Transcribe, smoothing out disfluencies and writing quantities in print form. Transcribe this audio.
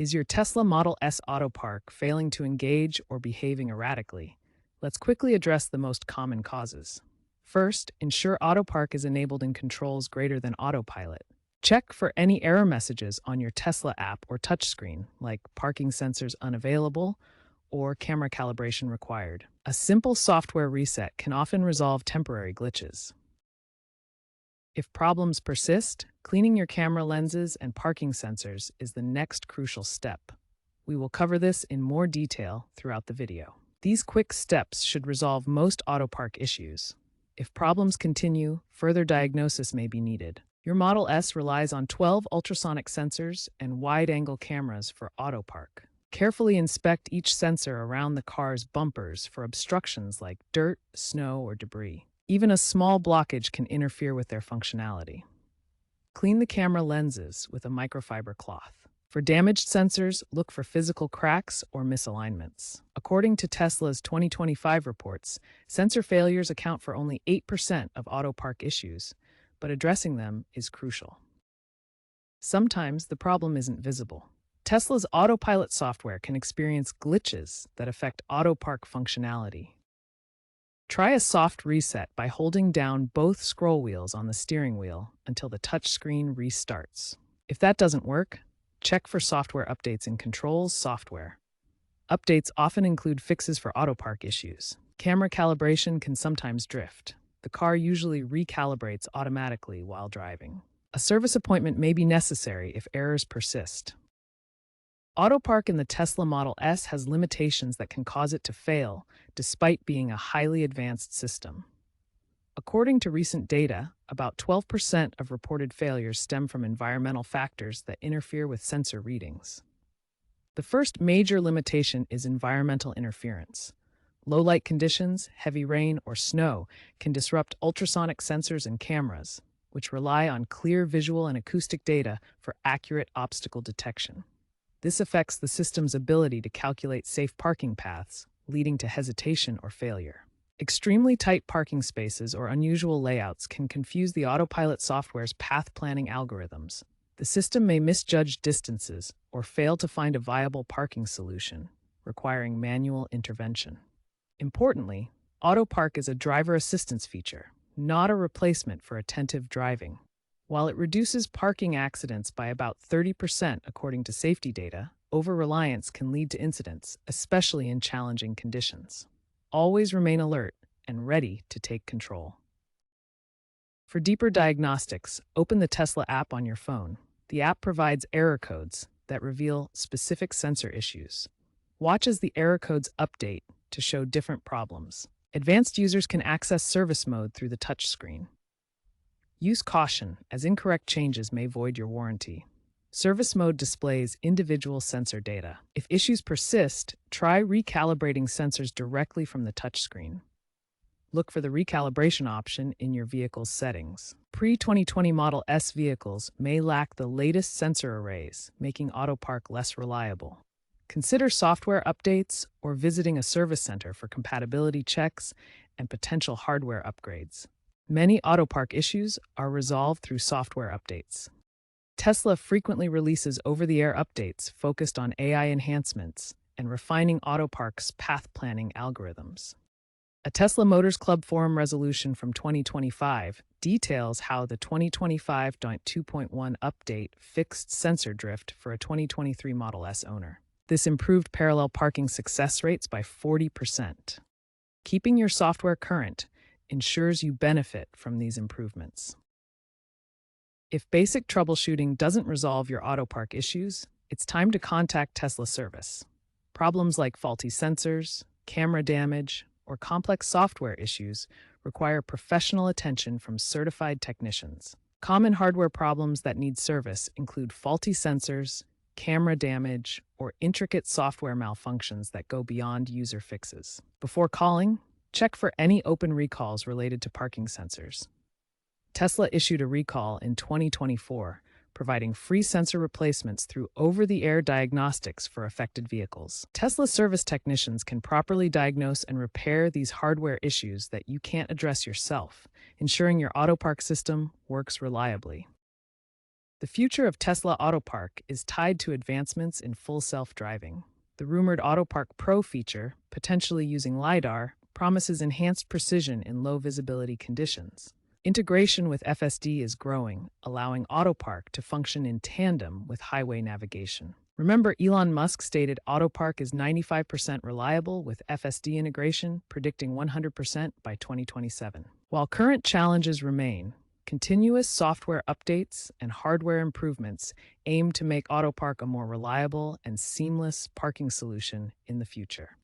Is your Tesla Model S Autopark failing to engage or behaving erratically? Let's quickly address the most common causes. First, ensure Autopark is enabled in controls greater than autopilot. Check for any error messages on your Tesla app or touchscreen, like parking sensors unavailable or camera calibration required. A simple software reset can often resolve temporary glitches. If problems persist, cleaning your camera lenses and parking sensors is the next crucial step. We will cover this in more detail throughout the video. These quick steps should resolve most autopark issues. If problems continue, further diagnosis may be needed. Your Model S relies on 12 ultrasonic sensors and wide-angle cameras for autopark. Carefully inspect each sensor around the car's bumpers for obstructions like dirt, snow, or debris. Even a small blockage can interfere with their functionality. Clean the camera lenses with a microfiber cloth. For damaged sensors, look for physical cracks or misalignments. According to Tesla's 2025 reports, sensor failures account for only 8% of autopark issues, but addressing them is crucial. Sometimes the problem isn't visible. Tesla's autopilot software can experience glitches that affect autopark functionality. Try a soft reset by holding down both scroll wheels on the steering wheel until the touchscreen restarts. If that doesn't work, check for software updates in Controls software. Updates often include fixes for autopark issues. Camera calibration can sometimes drift. The car usually recalibrates automatically while driving. A service appointment may be necessary if errors persist. Autopark in the Tesla Model S has limitations that can cause it to fail, despite being a highly advanced system. According to recent data, about 12% of reported failures stem from environmental factors that interfere with sensor readings. The first major limitation is environmental interference. Low light conditions, heavy rain, or snow can disrupt ultrasonic sensors and cameras, which rely on clear visual and acoustic data for accurate obstacle detection. This affects the system's ability to calculate safe parking paths, leading to hesitation or failure. Extremely tight parking spaces or unusual layouts can confuse the autopilot software's path planning algorithms. The system may misjudge distances or fail to find a viable parking solution, requiring manual intervention. Importantly, Autopark is a driver assistance feature, not a replacement for attentive driving. While it reduces parking accidents by about 30% according to safety data, over-reliance can lead to incidents, especially in challenging conditions. Always remain alert and ready to take control. For deeper diagnostics, open the Tesla app on your phone. The app provides error codes that reveal specific sensor issues. Watch as the error codes update to show different problems. Advanced users can access service mode through the touchscreen. Use caution, as incorrect changes may void your warranty. Service mode displays individual sensor data. If issues persist, try recalibrating sensors directly from the touchscreen. Look for the recalibration option in your vehicle's settings. Pre-2020 Model S vehicles may lack the latest sensor arrays, making Autopark less reliable. Consider software updates or visiting a service center for compatibility checks and potential hardware upgrades. Many autopark issues are resolved through software updates. Tesla frequently releases over-the-air updates focused on AI enhancements and refining Autopark's path planning algorithms. A Tesla Motors Club forum resolution from 2025 details how the 2025.2.1 update fixed sensor drift for a 2023 Model S owner. This improved parallel parking success rates by 40%. Keeping your software current ensures you benefit from these improvements. If basic troubleshooting doesn't resolve your autopark issues, it's time to contact Tesla service. Problems like faulty sensors, camera damage, or complex software issues require professional attention from certified technicians. Common hardware problems that need service include faulty sensors, camera damage, or intricate software malfunctions that go beyond user fixes. Before calling, check for any open recalls related to parking sensors. Tesla issued a recall in 2024, providing free sensor replacements through over-the-air diagnostics for affected vehicles. Tesla service technicians can properly diagnose and repair these hardware issues that you can't address yourself, ensuring your Autopark system works reliably. The future of Tesla Autopark is tied to advancements in full self-driving. The rumored Autopark Pro feature, potentially using LiDAR, promises enhanced precision in low visibility conditions. Integration with FSD is growing, allowing Autopark to function in tandem with highway navigation. Remember, Elon Musk stated Autopark is 95% reliable with FSD integration, predicting 100% by 2027. While current challenges remain, continuous software updates and hardware improvements aim to make Autopark a more reliable and seamless parking solution in the future.